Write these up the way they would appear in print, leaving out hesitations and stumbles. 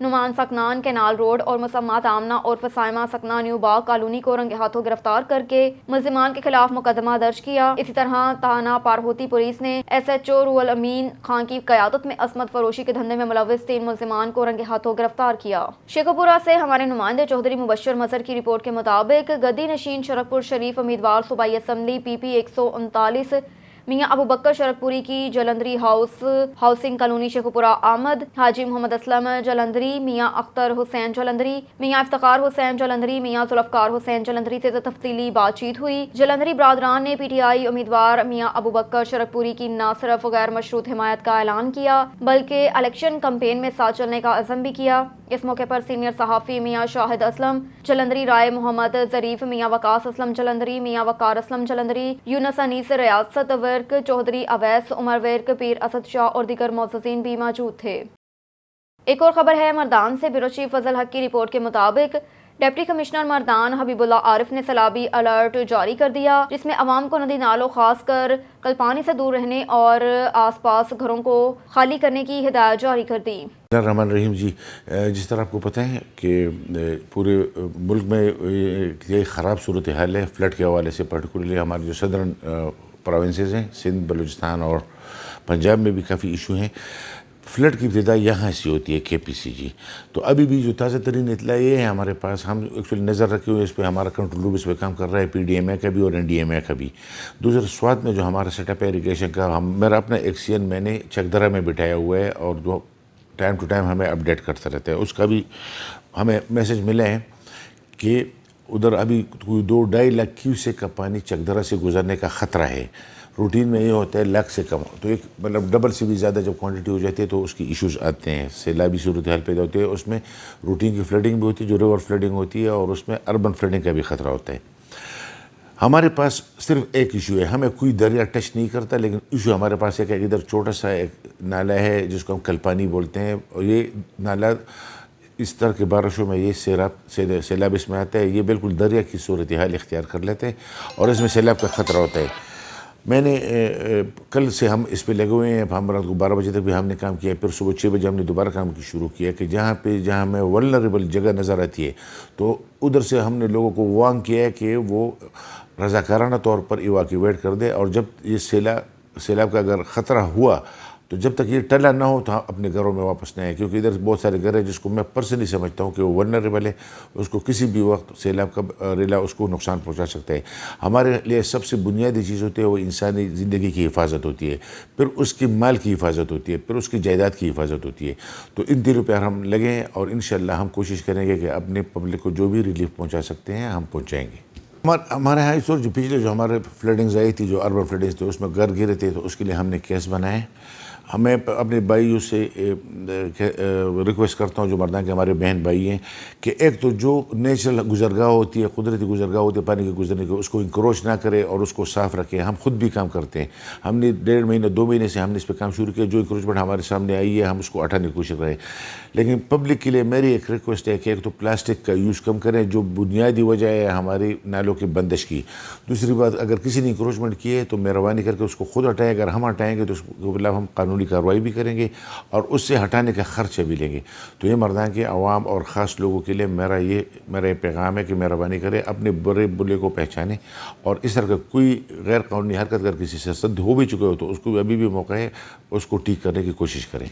Noman سکنان canal road اور مسمات آمنہ اور فسائمہ سکنہ نیو باغ کالونی کو رنگے ہاتھوں گرفتار کر کے ملزمان کے خلاف مقدمہ درج کیا۔ اسی طرح تھانہ پارہوتی پولیس نے SHO روحل امین خان کی قیادت میں عصمت فروشی کے دھندے میں ملوث 3 ملزمان کو رنگے ہاتھوں گرفتار کیا۔ شیخوپورہ سے ہمارے نمائندے چودھری مبشر مظہر کی رپورٹ کے مطابق گدی نشین شرک پور شریف امیدوار صوبائی اسمبلی PP 139 میاں ابو بکر شرک پوری کی جلندری ہاؤسنگ کالونی شیخوپورہ آمد حاجی محمد اسلم جلندری، میاں اختر حسین جلندری، میاں افتخار حسین جلندری، میاں ذوالفقار حسین جلندری سے تفصیلی بات چیت ہوئی۔ جلندری برادران نے PTI امیدوار میاں ابو بکر شرک پوری کی نہ صرف غیر مشروط حمایت کا اعلان کیا بلکہ الیکشن کمپین میں ساتھ چلنے کا عزم بھی کیا۔ اس موقع پر سینئر صحافی میاں شاہد اسلم جلندری، رائے محمد ظریف، میاں وقاص اسلم جلندری، میاں وقار اسلم جلندری، یونس انیس ریاست ورک چودھری اویس عمر ورک، پیر اسد شاہ اور دیگر معززین بھی موجود تھے۔ ایک اور خبر ہے مردان سے۔ بیورو چیف فضل حق کی رپورٹ کے مطابق ڈپٹی کمشنر مردان حبیب اللہ عارف نے سیلابی الرٹ جاری کر دیا، جس میں عوام کو ندی نالوں خاص کر کلپانی سے دور رہنے اور آس پاس گھروں کو خالی کرنے کی ہدایت جاری کر دی۔ الرحمن الرحیم جی، جس طرح آپ کو پتہ ہے کہ پورے ملک میں یہ خراب صورتحال ہے فلڈ کے حوالے سے، پرٹیکولرلی ہمارے جو صدرن پروونسز ہیں، سندھ، بلوچستان اور پنجاب میں بھی کافی ایشو ہیں۔ فلڈ کی ابتدا یہاں سے ہوتی ہے KPC جی۔ تو ابھی بھی جو تازہ ترین اطلاع یہ ہے ہمارے پاس، ہم ایکچولی نظر رکھے ہوئے اس پہ، ہمارا کنٹرول روم اس پہ کام کر رہا ہے، PDMA کا بھی اور NDMA کا بھی۔ دوسرا سوات میں جو ہمارا سیٹ اپ ہے اریگیشن کا، میرا اپنا ایکسین میں نے چکدرہ میں بٹھایا ہوا ہے اور جو ٹائم ٹو ٹائم ہمیں اپڈیٹ کرتا رہتا ہے۔ اس کا بھی ہمیں میسج ملا ہے کہ ادھر ابھی کوئی 2-2.5 لاکھ کیوسیک کا پانی چکدرہ سے گزرنے کا خطرہ ہے۔ روٹین میں یہ ہوتا ہے لاکھ سے کم، تو ایک مطلب ڈبل سے بھی زیادہ جب کوانٹٹی ہو جاتی ہے تو اس کی ایشوز آتے ہیں، سیلابی صورتحال پیدا ہوتی ہے۔ اس میں روٹین کی فلڈنگ بھی ہوتی ہے، جو ریور فلڈنگ ہوتی ہے، اور اس میں اربن فلڈنگ کا بھی خطرہ ہوتا ہے۔ ہمارے پاس صرف ایک ایشو ہے، ہمیں کوئی دریا ٹچ نہیں کرتا، لیکن ایشو ہمارے پاس ہے کہ ادھر چھوٹا سا ایک نالہ ہے جس کو ہم کلپانی بولتے ہیں، اور یہ نالہ اس طرح کے بارشوں میں یہ سیلاب اس میں آتا ہے، یہ بالکل دریا کی صورتحال اختیار کر لیتے ہیں اور اس میں سیلاب کا خطرہ ہوتا ہے۔ میں نے کل سے ہم اس پہ لگے ہوئے ہیں، ہم رات کو 12 بجے تک بھی ہم نے کام کیا، پھر صبح 6 بجے ہم نے دوبارہ کام شروع کیا کہ جہاں ہمیں ولنریبل جگہ نظر آتی ہے تو ادھر سے ہم نے لوگوں کو وارن کیا ہے کہ وہ رضاکارانہ طور پر ایواکیویٹ کر دے، اور جب یہ سیلاب کا اگر خطرہ ہوا تو جب تک یہ ٹلا نہ ہو تو ہم اپنے گھروں میں واپس نہ آئیں، کیونکہ ادھر بہت سارے گھر ہیں جس کو میں پرسنلی سمجھتا ہوں کہ وہ ولنریبل ہے، اس کو کسی بھی وقت سیلاب کا ریلا اس کو نقصان پہنچا سکتا ہے۔ ہمارے لیے سب سے بنیادی چیز ہوتی ہے وہ انسانی زندگی کی حفاظت ہوتی ہے، پھر اس کی مال کی حفاظت ہوتی ہے، پھر اس کی جائیداد کی حفاظت ہوتی ہے۔ تو ان تینوں پہ ہم لگے ہیں اور انشاءاللہ ہم کوشش کریں گے کہ اپنے پبلک کو جو بھی ریلیف پہنچا سکتے ہیں ہم پہنچائیں گے۔ ہمارے یہاں اس وقت جو پچھلے جو ہمارے فلڈنگز آئی تھی، جو اربن فلڈنگز تھے، اس میں گھر گرے تھے، تو اس کے لیے ہم نے کیس بنائے۔ ہمیں اپنے بھائیوں سے ریکویسٹ کرتا ہوں جو مردان کے ہمارے بہن بھائی ہیں کہ ایک تو جو نیچرل گزرگاہ ہوتی ہے، قدرتی گزرگاہ ہوتی ہے پانی کے گزرنے کے، اس کو انکروچ نہ کرے اور اس کو صاف رکھے۔ ہم خود بھی کام کرتے ہیں، ہم نے 1.5 مہینہ 2 مہینے سے ہم نے اس پہ کام شروع کیا، جو انکروچمنٹ ہمارے سامنے آئی ہے ہم اس کو ہٹانے کی کوشش کریں۔ لیکن پبلک کے لیے میری ایک ریکویسٹ ہے کہ ایک تو پلاسٹک کا یوز کم کریں، جو بنیادی وجہ ہے ہماری نالوں کی بندش کی۔ دوسری بات، اگر کسی نے انکروچمنٹ کی ہے تو مہربانی کر کے اس کو خود ہٹائیں، اگر ہم ہٹائیں گے تو اس کے خلاف ہم قانونی کارروائی بھی کریں گے اور اس سے ہٹانے کا خرچہ بھی لیں گے۔ تو یہ مردان کے عوام اور خاص لوگوں کے لیے میرا یہ پیغام ہے کہ مہربانی کریں، اپنے برے بلے کو پہچانیں، اور اس طرح کا کوئی غیر قانونی حرکت اگر کسی سے صد ہو بھی چکے ہو تو اس کو ابھی بھی موقع ہے، اس کو ٹھیک کرنے کی کوشش کریں۔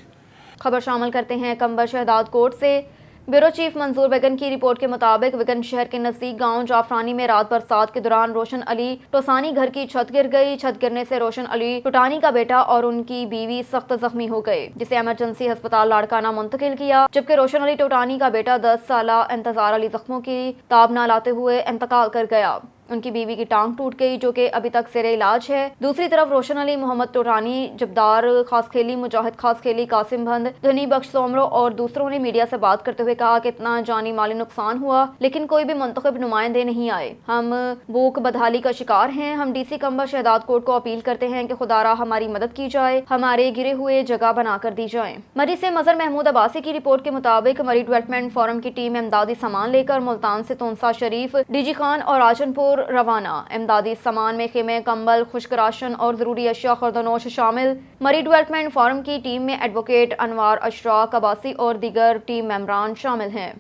خبر شامل کرتے ہیں کمبر شہداد کوٹ سے۔ بیورو چیف منظور بیگن کی رپورٹ کے مطابق وگن شہر کے نزدیک گاؤں جعفرانی میں رات برسات کے دوران روشن علی ٹوسانی گھر کی چھت گر گئی۔ چھت گرنے سے روشن علی ٹوٹانی کا بیٹا اور ان کی بیوی سخت زخمی ہو گئے، جسے ایمرجنسی ہسپتال لاڑکانہ منتقل کیا، جبکہ روشن علی ٹوٹانی کا بیٹا 10 سالہ انتظار علی زخموں کی تاب نہ لاتے ہوئے انتقال کر گیا۔ ان کی بیوی کی ٹانگ ٹوٹ گئی جو کہ ابھی تک زیر علاج ہے۔ دوسری طرف روشن علی، محمد ٹوٹانی، جبدار خاص کھیلی، مجاہد خاص کھیلی، قاسم بھند، دھنی بخش سومرو اور دوسروں نے میڈیا سے بات کرتے ہوئے کہا کہ اتنا جانی مالی نقصان ہوا لیکن کوئی بھی منتخب نمائندے نہیں آئے، ہم بھوک بدحالی کا شکار ہیں۔ ہم DC کمبر شہداد کوٹ کو اپیل کرتے ہیں کہ خدا را ہماری مدد کی جائے، ہمارے گرے ہوئے جگہ بنا کر دی جائیں۔ مری سے مظہر محمود عباسی کی رپورٹ کے مطابق مری ڈیولپمنٹ فورم کی ٹیم امدادی سامان لے کر ملتان سے تونسا شریف، DG خان اور راجن پور روانہ. امدادی سامان میں خیمے, کمبل, خشک راشن اور ضروری اشیاء خردونوش شامل. مری ڈیولپمنٹ فورم کی ٹیم میں ایڈوکیٹ انوار اشراق عباسی اور دیگر ٹیم ممبران شامل ہیں.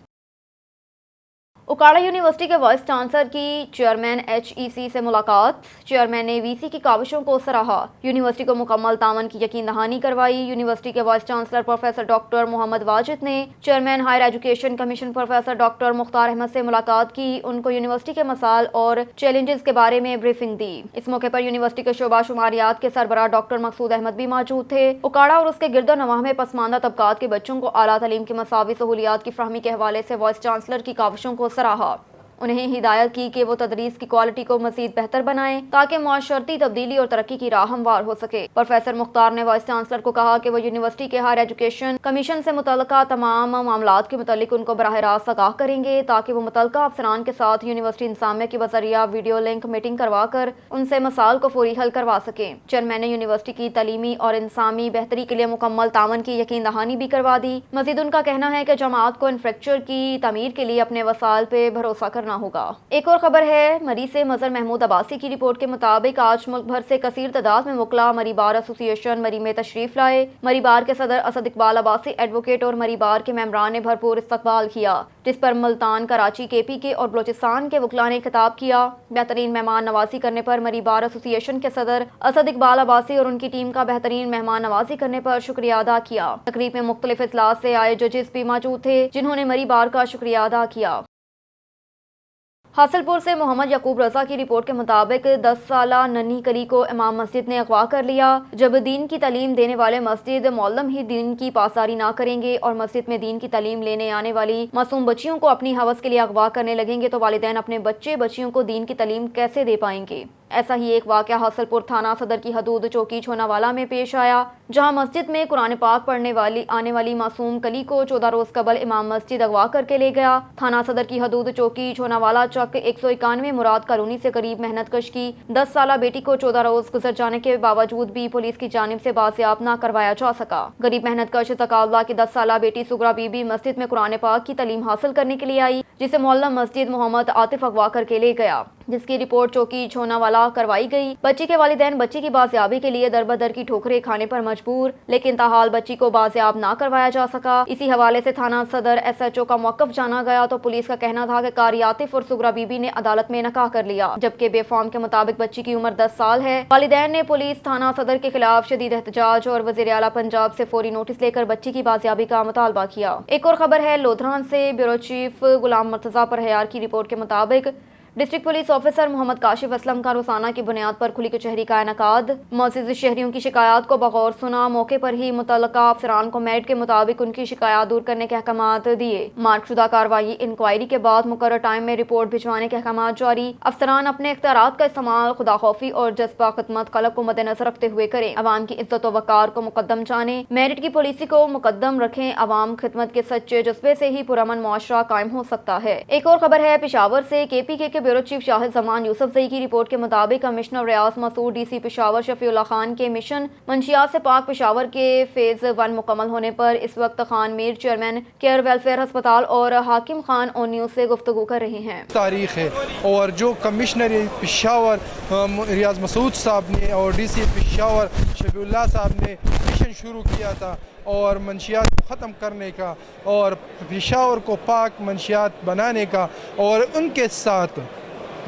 اکاڑا یونیورسٹی کے وائس چانسلر کی چیئرمین HEC سے ملاقات. چیئرمین نے VC کی کاوشوں کو سراہا. یونیورسٹی کو مکمل تعاون کی یقین دہانی کروائی. یونیورسٹی کے vice chancellor professor doctor Muhammad Wajid نے chairman higher education commission professor doctor Mukhtar Ahmed سے ملاقات کی. ان کو یونیورسٹی کے مسائل اور چیلنجز کے بارے میں بریفنگ دی. اس موقع پر یونیورسٹی کے شعبہ شماریات کے سربراہ ڈاکٹر مقصود احمد بھی موجود تھے. اکاڑا اور اس کے گرد و نواح میں پسماندہ طبقات کے بچوں کو اعلیٰ تعلیم کی مساوی سہولیات کی فراہمی کے حوالے سے وائس چانسلر کی کاوشوں کو سراہا. انہیں ہدایت کی کہ وہ تدریس کی کوالٹی کو مزید بہتر بنائیں تاکہ معاشرتی تبدیلی اور ترقی کی راہ ہموار ہو سکے. پروفیسر مختار نے وائس چانسلر کو کہا کہ وہ یونیورسٹی کے ہائر ایجوکیشن کمیشن سے متعلقہ تمام معاملات کے متعلق ان کو براہ راست آگاہ کریں گے تاکہ وہ متعلقہ افسران کے ساتھ یونیورسٹی انتظامیہ کے بذریعہ ویڈیو لنک میٹنگ کروا کر ان سے مسائل کو فوری حل کروا سکیں. چیئرمین نے یونیورسٹی کی تعلیمی اور انسانی بہتری کے لیے مکمل تعاون کی یقین دہانی بھی کروا دی. مزید ان کا کہنا ہے کہ جماعت کو انفراسٹرکچر کی تعمیر کے لیے اپنے وسائل پہ بھروسہ کرنا ہوگا. ایک اور خبر ہے مری سے. مظہر محمود عباسی کی رپورٹ کے مطابق آج ملک بھر سے کثیر تعداد میں وکلاء مری بار ایسوسی ایشن مری میں تشریف لائے. مری بار کے صدر اسد اقبال عباسی ایڈوکیٹ اور مری بار کے ممبران نے بھرپور استقبال کیا جس پر ملتان, کراچی, KP اور بلوچستان کے وکلاء نے خطاب کیا. بہترین مہمان نوازی کرنے پر مری بار ایسوسی ایشن کے صدر اسد اقبال عباسی اور ان کی ٹیم کا بہترین مہمان نوازی کرنے پر شکریہ ادا کیا. تقریب میں مختلف اضلاع سے آئے ججز بھی موجود تھے جنہوں نے مری بار کا شکریہ ادا کیا. حاصل پور سے محمد یعقوب رضا کی رپورٹ کے مطابق 10 سالہ ننھی کلی کو امام مسجد نے اغوا کر لیا. جب دین کی تعلیم دینے والے مسجد معلم ہی دین کی پاسداری نہ کریں گے اور مسجد میں دین کی تعلیم لینے آنے والی معصوم بچیوں کو اپنی ہوس کے لیے اغوا کرنے لگیں گے تو والدین اپنے بچے بچیوں کو دین کی تعلیم کیسے دے پائیں گے. ایسا ہی ایک واقعہ حاصل پور تھانہ صدر کی حدود چوکی چھوناوالا میں پیش آیا جہاں مسجد میں قرآن پاک پڑھنے آنے والی معصوم کلی کو 14 روز قبل امام مسجد اغوا کر کے لے گیا. تھانہ صدر کی حدود چوکی چھوناوالا چک 191 مراد کالونی سے قریب محنت کش کی 10 سالہ بیٹی کو 14 روز گزر جانے کے باوجود بھی پولیس کی جانب سے بازیاب نہ کروایا جا سکا. غریب محنت کش زکا اللہ کی 10 سالہ بیٹی سغرا بی بی مسجد میں قرآن پاک کی تعلیم حاصل کرنے کے لیے آئی جسے معلم مسجد محمد عاطف اغوا کر کے لے گیا جس کی رپورٹ چوکی چھوناوالا کروائی گئی. بچی کے والدین بچی کی بازیابی کے لیے در بدر کی ٹھوکریں کھانے پر مجبور لیکن تاحال بچی کو بازیاب نہ کروایا جا سکا. اسی حوالے سے تھانہ صدر SHO کا موقف جانا گیا تو پولیس کا کہنا تھا کہ قاری عاطف اور سغرا بی بی نے عدالت میں نکاح کر لیا جبکہ بے فارم کے مطابق بچی کی عمر 10 سال ہے. والدین نے پولیس تھانہ صدر کے خلاف شدید احتجاج اور وزیر اعلیٰ پنجاب سے فوری نوٹس لے کر بچی کی بازیابی کا مطالبہ کیا. ایک اور خبر ہے لودھران سے. بیورو چیف غلام مرتضیٰ پرہیار کی رپورٹ کے مطابق ڈسٹرکٹ پولیس آفیسر محمد کاشف اسلم کا روزانہ کی بنیاد پر کھلی کچہری کا انعقاد. معزز شہریوں کی شکایات کو بغور سنا. موقع پر ہی متعلقہ افسران کو میرٹ کے مطابق ان کی شکایات دور کرنے کے احکامات دیے. مارک شدہ کارروائی انکوائری کے بعد مقررہ ٹائم میں رپورٹ بھجوانے کے احکامات جاری. افسران اپنے اختیارات کا استعمال خدا خوفی اور جذبہ خدمت خلق کو مد نظر رکھتے ہوئے کریں. عوام کی عزت و وقار کو مقدم جانیں. میرٹ کی پالیسی کو مقدم رکھیں. عوام خدمت کے سچے جذبے سے ہی پرامن معاشرہ قائم ہو سکتا ہے. ایک اور خبر ہے پشاور سے. KPK کے بیورو چیف شاہد زمان یوسف زئی کی رپورٹ کے مطابق کمشنر ریاض مسعود DC پشاور شفیع اللہ خان کے مشن منشیات سے پاک پشاور کے فیز 1 مکمل ہونے پر اس وقت خان میر چیئرمین کیئر ویلفیئر ہسپتال اور حاکم خان اون نیوز سے گفتگو کر رہے ہیں. تاریخ ہے اور جو کمشنر پشاور ریاض مسعود صاحب نے اور DC پشاور شفیع اللہ صاحب نے مشن شروع کیا تھا اور منشیات کو ختم کرنے کا اور پشاور کو پاک منشیات بنانے کا اور ان کے ساتھ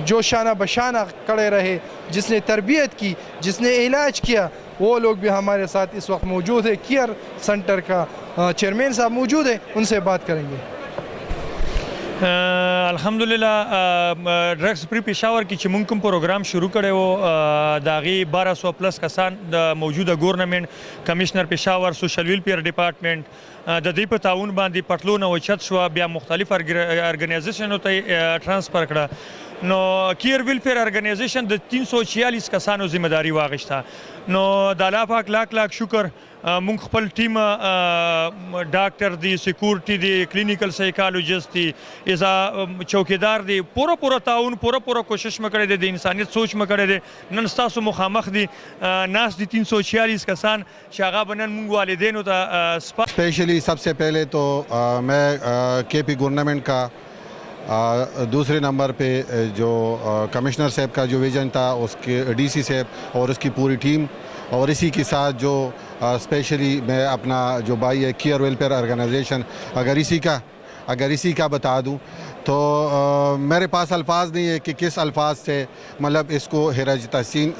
جو شانہ بشانہ کڑے رہے جس نے تربیت کی جس نے علاج کیا وہ لوگ بھی ہمارے ساتھ اس وقت موجود ہے. کیئر سینٹر کا چیئرمین صاحب موجود ہیں ان سے بات کریں گے. الحمدللہ ڈرگس فری پشاور کی چې مونږ کوم پروګرام شروع کړی و د هغې 1200 پلس کسان د موجوده government commissioner Peshawar social welfare department د دې په تعاون باندې پټلون اوچت شوه بیا مختلف ارګنایزیشنو ته ټرانسفر کړه. نو کیر ویلفیر ارګنایزیشن د 346 کسانو ذمہ داری واغشته. نو د الله پاک لاک شکر مونږ خپل ټیم ډاکټر دی سکیورټي دی کلینیکل سایکالوجسٹ دی ایزا چوکیدار دی پورا تعاون پورا کوشش مکړی دی د انسانیت سوچ مکړی دی. نن ستاسو مخامخ دی ناس دی 346 کسان چې هغه به نن مونږ والدینو ته اسپیشلی سب سے پہلے تو میں KP گورنمنٹ کا دوسرے نمبر پہ جو کمشنر صاحب کا جو ویژن تھا اس کے ڈی سی صاحب اور اس کی پوری ٹیم، اور اسی کے ساتھ جو اسپیشلی میں اپنا جو بھائی ہے کیئر ویلفیئر آرگنائزیشن، اگر اسی کا بتا دوں تو میرے پاس الفاظ نہیں ہے کہ کس الفاظ سے مطلب اس کو خراج تحسین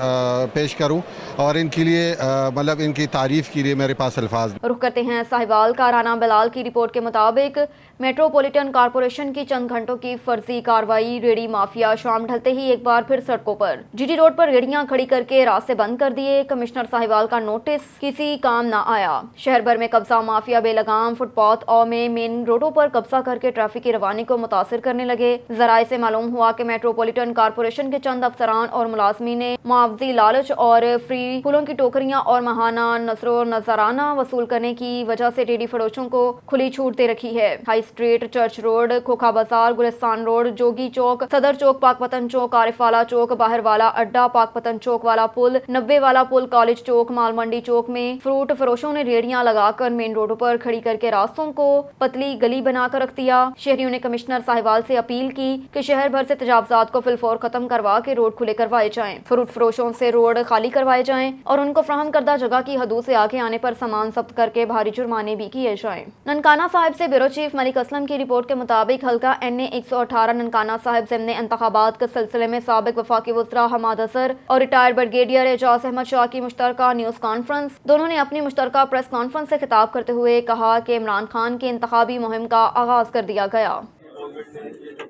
پیش کروں، اور ان کے لیے مطلب ان کی تعریف کے لیے میرے پاس الفاظ نہیں۔ رخ کرتے ہیں ساہیوال کا۔ رانا بلال کی رپورٹ کے مطابق میٹروپولیٹن کارپوریشن کی چند گھنٹوں کی فرضی کارروائی، ریڑھی مافیا شام ڈھلتے ہی ایک بار پھر سڑکوں پر، جی ٹی روڈ پر ریڑھیاں کھڑی کر کے راستے بند کر دیے۔ کمشنر ساہیوال کا نوٹس کسی کام نہ آیا۔ شہر بھر میں قبضہ مافیا بے لگام فٹ پاتھ اور مین روڈوں پر قبضہ کر کے ٹریفک کی روانی کو متاثر کرنے لگے۔ ذرائع سے معلوم ہوا کہ میٹروپولیٹن کارپوریشن کے چند افسران اور ملازمین نے معاوضی لالچ اور فری پھولوں کی ٹوکریاں اور ماہانہ نذر و نذرانہ وصول کرنے کی وجہ سے ریڑھی فروشوں کو کھلی چھوٹ دے رکھی ہے۔ ہائی اسٹریٹ، چرچ روڈ، کھوکھا بازار، گلستان روڈ، جوگی چوک، صدر چوک، پاک پتن چوک، عارف والا چوک، باہر والا اڈا، پاک پتن چوک والا پل، 90 والا پل، کالج چوک، مال منڈی چوک میں فروٹ فروشوں نے ریڑھیاں لگا کر مین روڈوں پر کھڑی کر کے راستوں کو پتلی گلی بنا کر رکھ دیا۔ شہریوں نے کمشنر ساہیوال سے اپیل کی کہ شہر بھر سے تجاوزات کو فی الفور ختم کروا کے روڈ کھلے کروائے جائیں، فروٹ فروشوں سے روڈ خالی کروائے جائیں اور ان کو فراہم کردہ جگہ کی حدود سے آگے آنے پر سامان ضبط کر کے بھاری جرمانے بھی کیے جائیں۔ ننکانہ صاحب سے بیورو چیف ملک اسلم کی رپورٹ کے مطابق حلقہ NA 118 ننکانہ صاحب ضمن انتخابات کے سلسلے میں سابق وفاقی وزراء حماد اظہر اور ریٹائرڈ بریگیڈیئر اعجاز احمد شاہ کی مشترکہ نیوز کانفرنس، دونوں نے اپنی مشترکہ پریس کانفرنس سے خطاب کرتے ہوئے کہا کہ عمران خان کی انتخابی مہم کا آغاز کر دیا گیا۔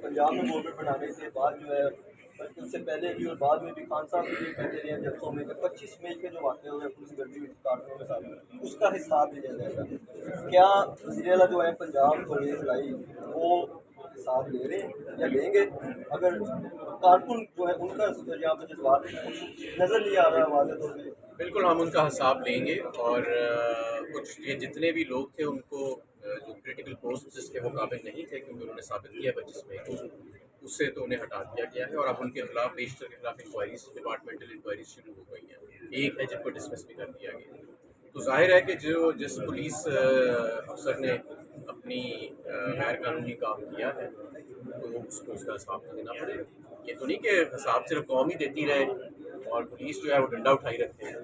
پنجاب میں گورنمنٹ بنانے کے بعد جو ہے، بلکہ اس سے پہلے بھی اور بعد میں بھی خان صاحب بھی یہ کہتے رہے ہیں جلسوں میں کہ 25 مئی کے جو واقعے ہوئے پولیس گردی ہوئی کارکنوں کے ساتھ، اس کا حساب لیا جائے گا۔ کیا وزیر اعلیٰ جو ہے پنجاب کو ریز لائی وہ حساب لے رہے ہیں یا لیں گے؟ اگر کارکن جو ہے ان کا یہاں پہ جذبات نظر نہیں آ رہا واضح طور پہ، بالکل ہم ان کا حساب لیں گے، اور کچھ یہ جتنے بھی لوگ تھے ان کو جو کریٹیکل پوسٹ جس کے وہ قابل نہیں تھے کیونکہ انہوں نے ثابت کیا 25 مئی کو، اس سے تو انہیں ہٹا دیا گیا ہے، اور اب ان کے خلاف بیشتر کے خلاف انکوائریز، ڈپارٹمنٹل انکوائریز شروع ہو گئی ہیں۔ ایک ہے جن کو ڈسمس بھی کر دیا گیا۔ تو ظاہر ہے کہ جس پولیس افسر نے اپنی غیر قانونی کام کیا ہے تو اس کو اس کا حساب تو دینا پڑے گا۔ یہ تو نہیں کہ حساب صرف قوم ہی دیتی رہے اور پولیس جو ہے وہ ڈنڈا اٹھائی رکھتے ہیں۔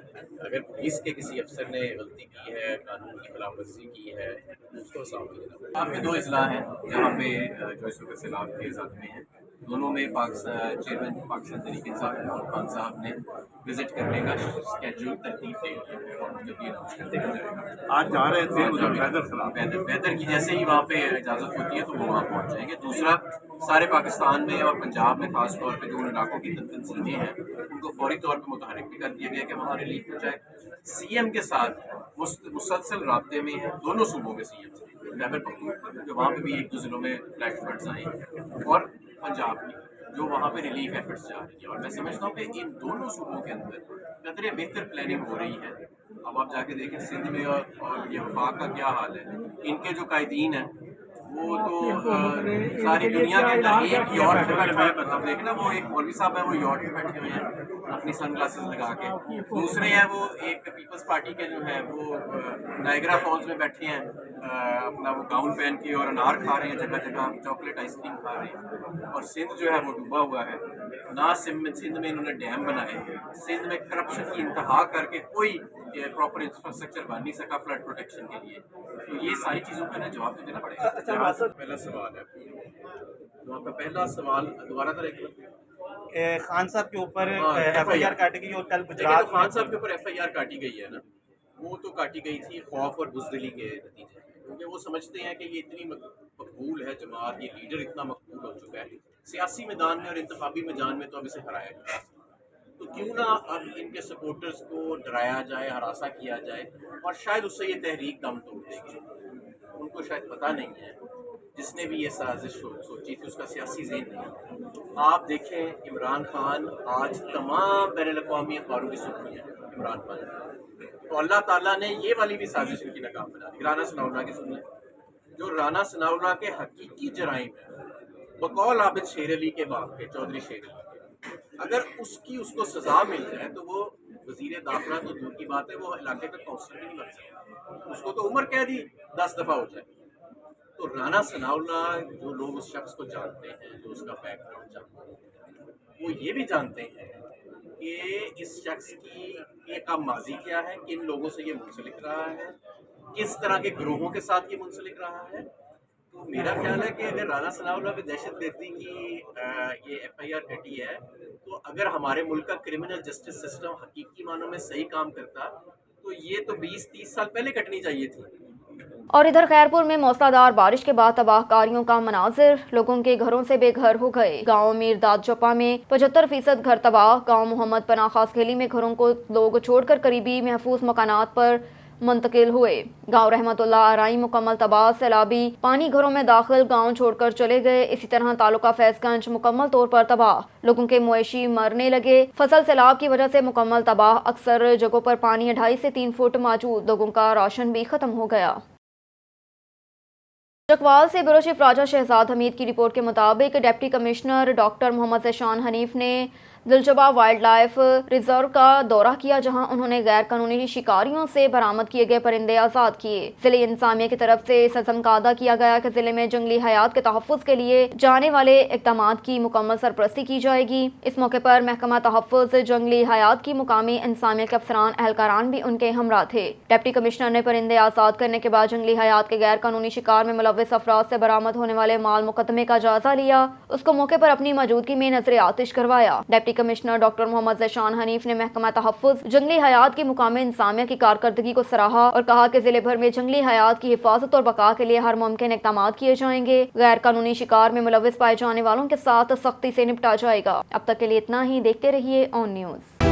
اگر پولیس کے کسی افسر نے غلطی کی ہے، قانون کی خلاف ورزی کی ہے، اس کو حساب دینا پڑے گا۔ آپ کے 2 اضلاع ہیں جہاں پہ جو اس وقت سیلاب کے زخمی ہیں، دونوں میں چیئرمین پاکستان تحریک انصاف عمران خان صاحب نے وزٹ کرنے کا اسکیڈول ترتیب دے دیا ہے اور جب یہ اناؤنس کر دیا جائے گا۔ آج جا رہے تھے ویدر کی جیسے ہی وہاں پہ اجازت ہوتی ہے تو وہ وہاں پہنچ جائیں گے۔ دوسرا، سارے پاکستان میں اور پنجاب میں خاص طور پہ جو ان علاقوں کی تنظیمیں ہیں ان کو فوری طور پہ متحرک بھی کر دیا گیا کہ وہاں ریلیف ہو جائے۔ CM کے ساتھ مسلسل رابطے میں ہیں دونوں صوبوں کے CM سے، خیبر پختونخوا جو وہاں پہ بھی 1-2 ضلعوں میں فلیش فلڈز آئے ہیں، اور پنجاب کی جو وہاں پہ ریلیف ایفرٹس جا رہی ہے۔ اور میں سمجھتا ہوں کہ ان دونوں صوبوں کے اندر قدرے بہتر پلاننگ ہو رہی ہے۔ اب آپ جا کے دیکھیں سندھ میں اور یہ وفاق کا کیا حال ہے۔ ان کے جو قائدین ہیں وہ تو ساری دنیا کے اندر ایک یارڈ پہ بیٹھے ہوئے، مطلب دیکھیں نا، وہ ایک مولوی صاحب ہیں وہ یارڈ پہ بیٹھے ہوئے ہیں اپنی سن گلاسز لگا کے، دوسرے ہیں وہ ایک پیپلز پارٹی کے جو ہیں وہ نائگرا فالز میں بیٹھے ہیں اپنا وہ گاؤن پہن کے اور انار کھا رہے ہیں، جگہ جگہ چاکلیٹ آئس کریم کھا رہے ہیں۔ اور سندھ جو ہے وہ ڈوبا ہوا ہے، نہ سندھ میں انہوں نے ڈیم بنائے، سندھ میں کرپشن کی انتہا کر کے کوئی پراپر انفراسٹرکچر بن نہیں سکا فلڈ پروٹیکشن کے لیے۔ تو یہ ساری چیزوں کا جواب تو دینا پڑے گا۔ پہلا سوال ہے تو آپ کا پہلا سوال دوبارہ کریں گے۔ خان صاحب کے اوپر FIR کاٹی گئی، اور کل تو گجرات خان صاحب کے اوپر FIR کاٹی گئی ہے نا، وہ تو کاٹی گئی تھی خوف اور بزدلی کے نتیجے میں، کیونکہ وہ سمجھتے ہیں کہ یہ اتنی مقبول ہے جماعت، یہ لیڈر اتنا مقبول ہو چکا ہے سیاسی میدان میں اور انتخابی میدان میں، تو اب اسے ہرایا جا سکتا، تو کیوں نہ اب ان کے سپورٹرز کو ڈرایا جائے، ہراساں کیا جائے، اور شاید اس سے یہ تحریک دم توڑ دے گی۔ ان کو شاید پتہ نہیں ہے، جس نے بھی یہ سازش سوچی تھی اس کا سیاسی ذہن نہیں۔ آپ دیکھیں عمران خان آج تمام بین الاقوامی اخباروں کی سرخی ہے عمران خان، تو اللہ تعالیٰ نے یہ والی بھی سازش ان کی ناکام بنا دی۔ رانا ثناء اللہ کی سن لیں، جو رانا ثناء اللہ کے حقیقی جرائم ہیں بقول عابد شیر علی کے باپ کے، چودھری شیر علی کے، اگر اس کو سزا مل جائے تو وہ وزیر داخلہ تو دور کی بات ہے، وہ علاقے کا کونسلر بھی نہیں بن سکتا، اس کو تو عمر قید ہی 10 دفعہ ہو جائے۔ تو رانا ثناءاللہ جو لوگ اس شخص کو جانتے ہیں، جو اس کا بیک گراؤنڈ جانتے ہیں، وہ یہ بھی جانتے ہیں کہ اس شخص کا ماضی کیا ہے، کن لوگوں سے یہ منسلک رہا ہے، کس طرح کے گروہوں کے ساتھ یہ منسلک رہا ہے. تو میرا خیال ہے کہ اگر رانا ثناءاللہ پہ دہشت گردی کی یہ ایف آئی آر کٹی ہے، تو اگر ہمارے ملک کا کرمنل جسٹس سسٹم حقیقی معنوں میں صحیح کام کرتا تو یہ تو 20-30 سال پہلے کٹنی چاہیے تھی. اور ادھر خیرپور میں موسلادھار بارش کے بعد تباہ کاریوں کا مناظر، لوگوں کے گھروں سے بے گھر ہو گئے. گاؤں میرداد جپا میں 75% گھر تباہ. گاؤں محمد پناہ خاص کھیلی میں گھروں کو لوگ چھوڑ کر قریبی محفوظ مکانات پر منتقل ہوئے. گاؤں رحمت اللہ آرائی مکمل تباہ. سیلابی پانی گھروں میں داخل، گاؤں چھوڑ کر چلے گئے. اسی طرح تعلقہ فیض گنج مکمل طور پر تباہ. لوگوں کے مویشی مرنے لگے. فصل سیلاب کی وجہ سے مکمل تباہ. اکثر جگہوں پر پانی 2.5 سے 3 فٹ موجود. لوگوں کا راشن بھی ختم ہو گیا. چکوال سے بیورو چیف راجہ شہزاد حمید کی رپورٹ کے مطابق ڈپٹی کمشنر ڈاکٹر محمد ذیشان حنیف نے دلجبہ وائلڈ لائف ریزرو کا دورہ کیا، جہاں انہوں نے غیر قانونی شکاریوں سے برآمد کیے گئے پرندے آزاد کیے. ضلع انتظامیہ کی طرف سے عزم کا ادا کیا گیا کہ ضلع میں جنگلی حیات کے تحفظ کے لیے جانے والے اقدامات کی مکمل سرپرستی کی جائے گی. اس موقع پر محکمہ تحفظ جنگلی حیات کی مقامی انتظامیہ کے افسران اہلکاران بھی ان کے ہمراہ تھے. ڈپٹی کمشنر نے پرندے آزاد کرنے کے بعد جنگلی حیات کے غیر قانونی شکار میں ملوث افراد سے برآمد ہونے والے مال مقدمے کا جائزہ لیا. اس کو موقع پر اپنی موجودگی میں نظر آتش کروایا. ڈپٹی کمشنر ڈاکٹر محمد ذیشان حنیف نے محکمہ تحفظ جنگلی حیات کی مقامی انتظامیہ کی کارکردگی کو سراہا اور کہا کہ ضلع بھر میں جنگلی حیات کی حفاظت اور بقا کے لیے ہر ممکن اقدامات کیے جائیں گے. غیر قانونی شکار میں ملوث پائے جانے والوں کے ساتھ سختی سے نپٹا جائے گا. اب تک کے لیے اتنا ہی. دیکھتے رہیے اون نیوز.